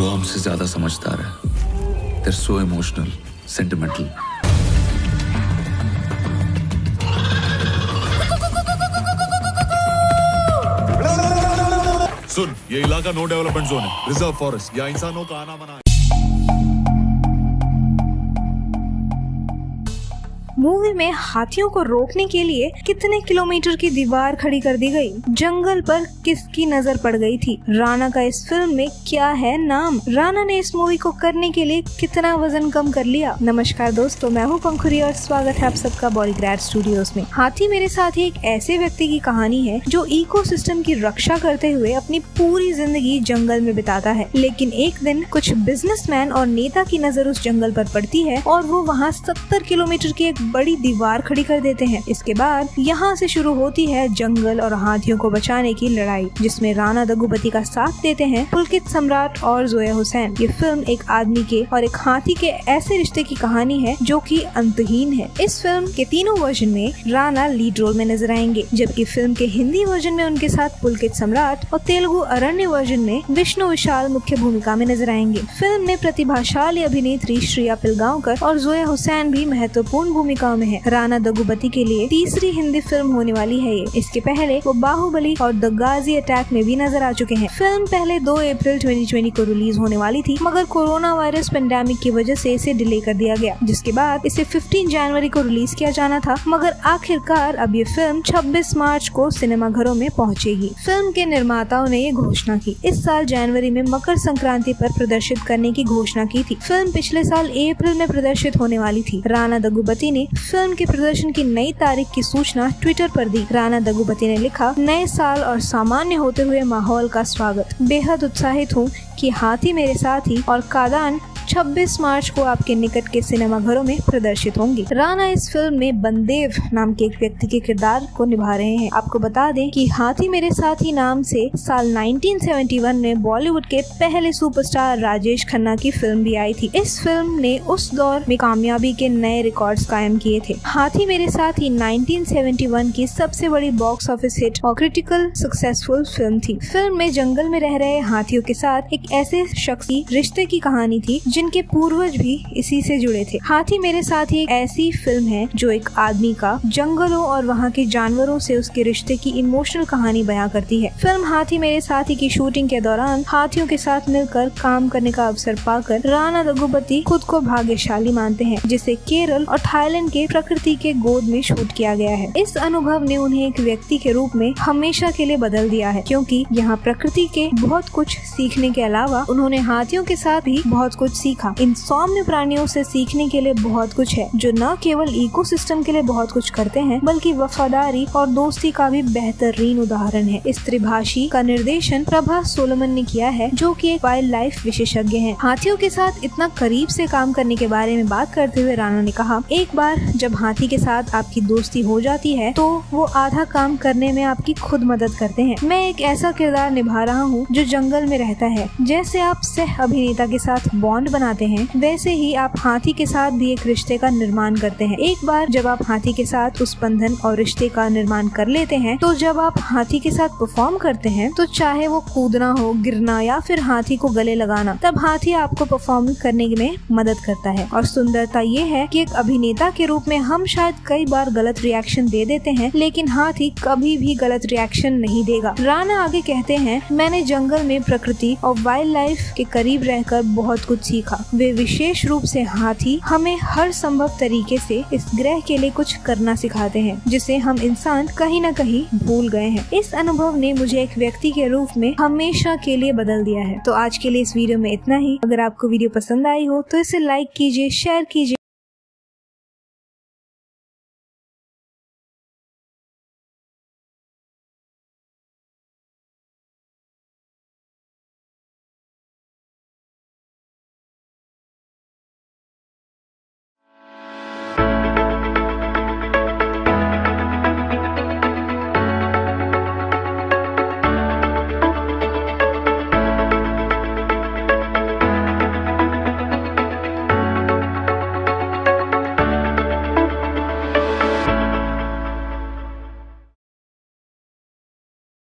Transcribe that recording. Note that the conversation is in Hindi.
वो हमसे ज्यादा समझदार है। They're so emotional, sentimental. सुन, ये इलाका नो डेवलपमेंट जोन है, रिजर्व फॉरेस्ट, यहाँ इंसानों का आना मना है। मूवी में हाथियों को रोकने के लिए कितने किलोमीटर की दीवार खड़ी कर दी गई? जंगल पर किसकी नजर पड़ गई थी? राणा का इस फिल्म में क्या है नाम? राणा ने इस मूवी को करने के लिए कितना वजन कम कर लिया? नमस्कार दोस्तों, मैं हूँ पंखुरी और स्वागत है आप सबका बॉलीग्रैड स्टूडियोज में। हाथी मेरे साथ ही एक ऐसे व्यक्ति की कहानी है जो इकोसिस्टम की रक्षा करते हुए अपनी पूरी जिंदगी जंगल में बिताता है। लेकिन एक दिन कुछ बिजनेसमैन और नेता की नजर उस जंगल पर पड़ती है और वो वहाँ 70 किलोमीटर की एक बड़ी दीवार खड़ी कर देते हैं। इसके बाद यहाँ से शुरू होती है जंगल और हाथियों को बचाने की लड़ाई, जिसमें राणा दग्गुबाती का साथ देते हैं पुलकित सम्राट और जोया हुसैन। ये फिल्म एक आदमी के और एक हाथी के ऐसे रिश्ते की कहानी है जो कि अंतहीन है। इस फिल्म के तीनों वर्जन में राणा लीड रोल में नजर आएंगे, जबकि फिल्म के हिंदी वर्जन में उनके साथ पुलकित सम्राट और तेलुगु अरण्य वर्जन में विष्णु विशाल मुख्य भूमिका में नजर आएंगे। फिल्म में प्रतिभाशाली अभिनेत्री श्रेया पिलगांवकर और जोया हुसैन भी महत्वपूर्ण भूमिका में है। राणा दग्गुबाती के लिए तीसरी हिंदी फिल्म होने वाली है ये। इसके पहले वो बाहुबली और द गाजी अटैक में भी नजर आ चुके हैं। फिल्म पहले 2 अप्रैल 2020 को रिलीज होने वाली थी, मगर कोरोना वायरस पेंडेमिक की वजह से इसे डिले कर दिया गया, जिसके बाद इसे 15 जनवरी को रिलीज किया जाना था। मगर आखिरकार अब ये फिल्म 26 मार्च को सिनेमाघरों में पहुंचेगी। फिल्म के निर्माताओं ने ये घोषणा की। इस साल जनवरी में मकर संक्रांति पर प्रदर्शित करने की घोषणा की थी। फिल्म पिछले साल अप्रैल में प्रदर्शित होने वाली थी। राणा दग्गुबाती ने फिल्म के प्रदर्शन की नई तारीख की सूचना ट्विटर पर दी। राणा दग्गुबाती ने लिखा, नए साल और सामान्य होते हुए माहौल का स्वागत। बेहद उत्साहित हूँ कि हाथी मेरे साथी और कादान 26 मार्च को आपके निकट के सिनेमाघरों में प्रदर्शित होंगी। राणा इस फिल्म में बंदेव नाम के एक व्यक्ति के किरदार को निभा रहे हैं। आपको बता दें कि हाथी मेरे साथी नाम से साल 1971 में बॉलीवुड के पहले सुपरस्टार राजेश खन्ना की फिल्म भी आई थी। इस फिल्म ने उस दौर में कामयाबी के नए रिकॉर्ड्स कायम किए थे। हाथी मेरे साथी 1971 की सबसे बड़ी बॉक्स ऑफिस हिट और क्रिटिकल सक्सेसफुल फिल्म थी। फिल्म में जंगल में रह रहे हाथियों के साथ एक ऐसे शख्स की रिश्ते की कहानी थी जिनके पूर्वज भी इसी से जुड़े थे। हाथी मेरे साथ ही एक ऐसी फिल्म है जो एक आदमी का जंगलों और वहाँ के जानवरों से उसके रिश्ते की इमोशनल कहानी बयां करती है। फिल्म हाथी मेरे साथी की शूटिंग के दौरान हाथियों के साथ मिलकर काम करने का अवसर पाकर राणा दग्गुबाती खुद को भाग्यशाली मानते हैं, जिसे केरल और थाईलैंड के प्रकृति के गोद में शूट किया गया है। इस अनुभव ने उन्हें एक व्यक्ति के रूप में हमेशा के लिए बदल दिया है, क्योंकि यहाँ प्रकृति के बहुत कुछ सीखने के अलावा उन्होंने हाथियों के साथ भी बहुत कुछ सीखा। इन सौम्य प्राणियों से सीखने के लिए बहुत कुछ है, जो न केवल इकोसिस्टम के लिए बहुत कुछ करते हैं, बल्कि वफादारी और दोस्ती का भी बेहतरीन उदाहरण है। इस त्रिभाषी का निर्देशन प्रभा सोलोमन ने किया है, जो कि एक वाइल्ड लाइफ विशेषज्ञ हैं। हाथियों के साथ इतना करीब से काम करने के बारे में बात करते हुए राणा ने कहा, एक बार जब हाथी के साथ आपकी दोस्ती हो जाती है तो वो आधा काम करने में आपकी खुद मदद करते हैं। मैं एक ऐसा किरदार निभा रहा हूँ जो जंगल में रहता है। जैसे आप सह अभिनेता के साथ बॉन्ड बनाते हैं, वैसे ही आप हाथी के साथ भी एक रिश्ते का निर्माण करते हैं। एक बार जब आप हाथी के साथ उस बंधन और रिश्ते का निर्माण कर लेते हैं, तो जब आप हाथी के साथ परफॉर्म करते हैं, तो चाहे वो कूदना हो, गिरना या फिर हाथी को गले लगाना, तब हाथी आपको परफॉर्म करने में मदद करता है। और सुंदरता ये है कि एक अभिनेता के रूप में हम शायद कई बार गलत रिएक्शन दे देते हैं, लेकिन हाथी कभी भी गलत रिएक्शन नहीं देगा। राणा आगे कहते हैं, मैंने जंगल में प्रकृति और वाइल्ड लाइफ के करीब रहकर बहुत कुछ सीखा। वे विशेष रूप से हाथी हमें हर संभव तरीके से इस ग्रह के लिए कुछ करना सिखाते हैं, जिसे हम इंसान कहीं न कहीं भूल गए हैं। इस अनुभव ने मुझे एक व्यक्ति के रूप में हमेशा के लिए बदल दिया है। तो आज के लिए इस वीडियो में इतना ही। अगर आपको वीडियो पसंद आई हो तो इसे लाइक कीजिए, शेयर कीजिए।